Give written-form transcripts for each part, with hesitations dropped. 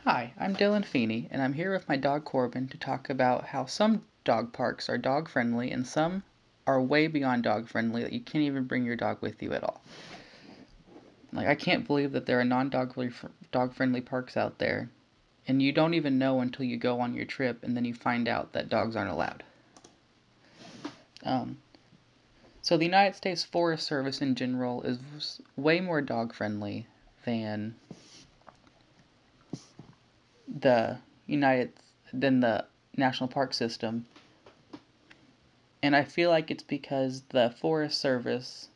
Hi, I'm Dylan Feeney, and I'm here with my dog Corbin to talk about how some dog parks are dog friendly and some are way beyond dog friendly that you can't even bring your dog with you at all. Like, I can't believe that there are dog friendly parks out there, and you don't even know until you go on your trip and then you find out that dogs aren't allowed. Um, so, the United States Forest Service in general is way more dog friendly than the United than the national park system. And I feel like it's because the Forest Service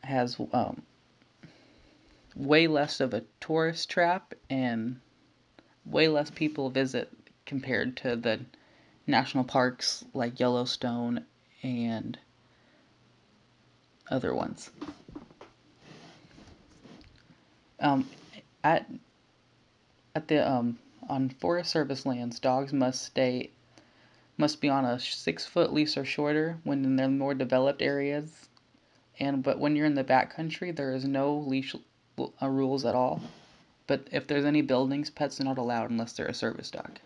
has way less of a tourist trap and way less people visit compared to the national parks like Yellowstone and other ones. Um, at at the on Forest Service lands, dogs must be on a 6 foot leash or shorter when in their more developed areas. But when you're in the backcountry, there is no leash rules at all. But if there's any buildings, pets are not allowed unless they're a service dog.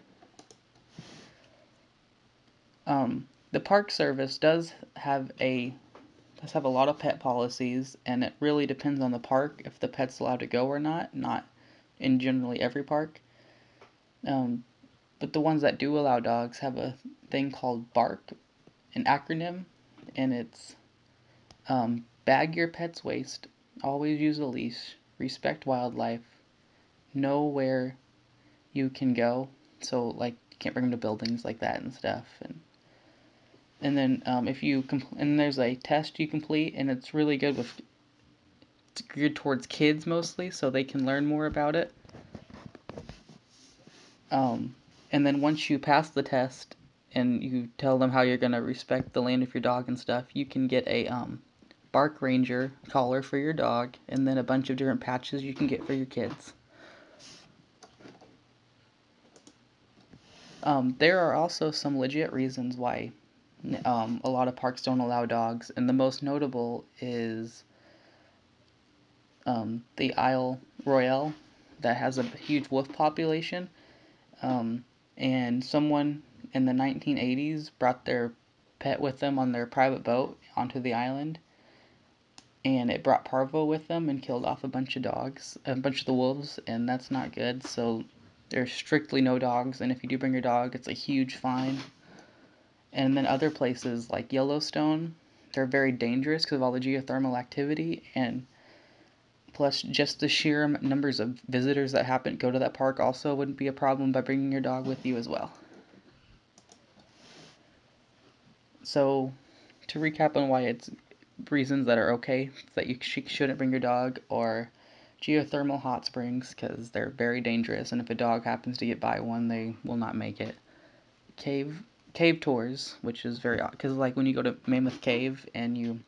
The Park Service does have a lot of pet policies, and it really depends on the park if the pet's allowed to go or not. Not in generally every park. Um, but the ones that do allow dogs have a thing called BARK, an acronym, and it's bag your pet's waist, always use a leash, respect wildlife, know where you can go. So like you can't bring them to buildings like that and stuff. And then if you and there's a test you complete, and it's really good with it's geared towards kids mostly, so they can learn more about it. Um, and then once you pass the test and you tell them how you're gonna respect the land of your dog and stuff, you can get a Bark Ranger collar for your dog, and then a bunch of different patches you can get for your kids. There are also some legit reasons why a lot of parks don't allow dogs, and the most notable is the Isle Royale that has a huge wolf population. Um, and someone in the 1980s brought their pet with them on their private boat onto the island, and it brought parvo with them and killed off a bunch of the wolves, and that's not good. So there's strictly no dogs, and if you do bring your dog, it's a huge fine. And then other places like Yellowstone, they're very dangerous because of all the geothermal activity, and plus just the sheer numbers of visitors that go to that park also wouldn't be a problem by bringing your dog with you as well. So, to recap on why it's reasons that are okay that you shouldn't bring your dog, or geothermal hot springs because they're very dangerous, and if a dog happens to get by one, they will not make it. Cave cave tours, which is very odd because like when you go to Mammoth Cave and you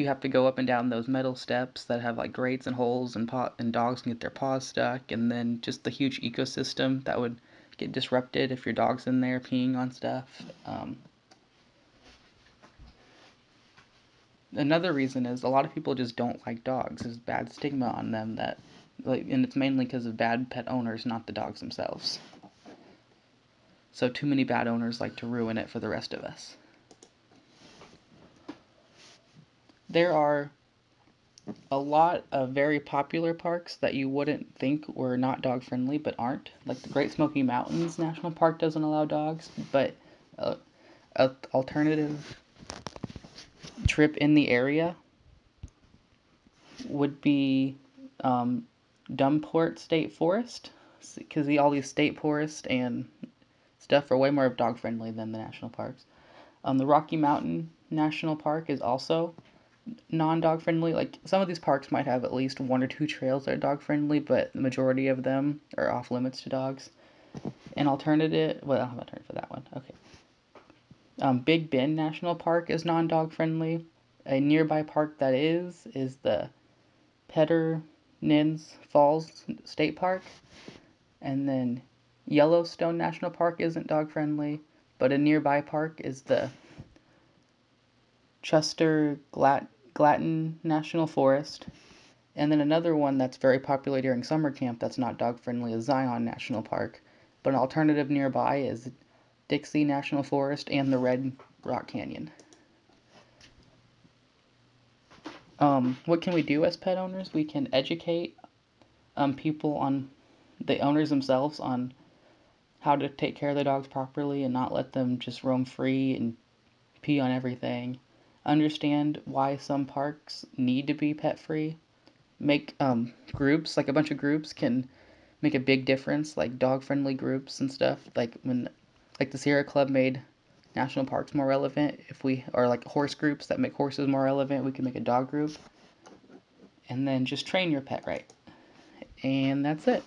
have to go up and down those metal steps that have like grates and holes, and dogs can get their paws stuck, and then just the huge ecosystem that would get disrupted if your dog's in there peeing on stuff. Another reason is a lot of people just don't like dogs. There's bad stigma on them that, like, and it's mainly because of bad pet owners, not the dogs themselves. So too many bad owners like to ruin it for the rest of us. There are a lot of very popular parks that you wouldn't think were not dog friendly but aren't. Like the Great Smoky Mountains National Park doesn't allow dogs, but a alternative trip in the area would be Dumport State Forest, because all these state forests and stuff are way more dog friendly than the national parks. The Rocky Mountain National Park is also non-dog friendly. Like some of these parks might have at least one or two trails that are dog friendly, but the majority of them are off limits to dogs. An alternative, well, I'll have a turn for that one. Okay. Big Bend National Park is non-dog friendly. A nearby park that is the Nins Falls State Park, and then Yellowstone National Park isn't dog friendly, but a nearby park is the Chester Glatton National Forest, And then another one that's very popular during summer camp that's not dog friendly is Zion National Park. But an alternative nearby is Dixie National Forest and the Red Rock Canyon. What can we do as pet owners? We can educate people on the owners themselves on how to take care of the dogs properly and not let them just roam free and pee on everything. Understand why some parks need to be pet free. Make groups, like a bunch of groups can make a big difference, like dog friendly groups and stuff. Like the Sierra Club made national parks more relevant. If we, or like horse groups that make horses more relevant, we can make a dog group. And then just train your pet right. And that's it.